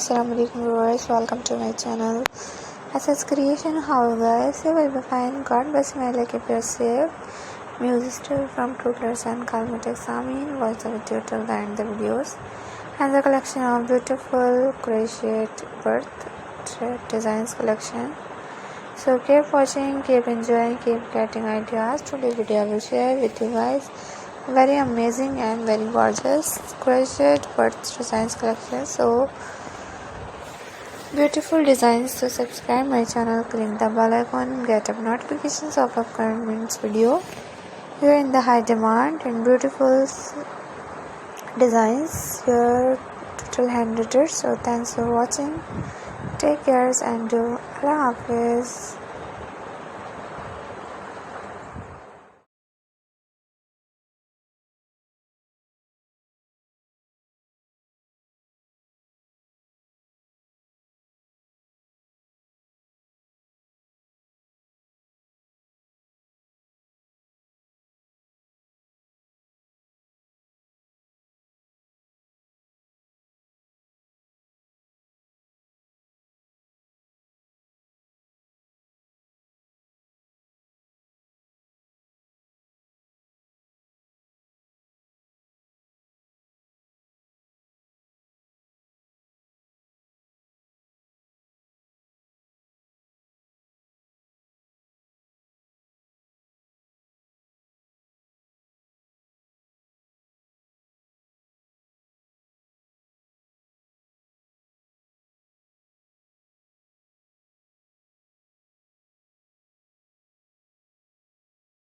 Assalamu alaikum viewers, welcome to my channel. SS Creation. How guys, you will be fine. God bless you. Like if you're safe. Music still from Crochet and Cosmetics. Amin. Watch the video till the end the videos. And the collection of beautiful crochet birth designs collection. So keep watching, keep enjoying, keep getting ideas. Today video I will share with you guys very amazing and very gorgeous crochet birth designs collection. So beautiful designs. So subscribe my channel, click the bell icon, get up notifications of upcoming video. You're in the high demand and beautiful designs. Your total hand knitters. So thanks for watching. Take care and do Allah Hafiz.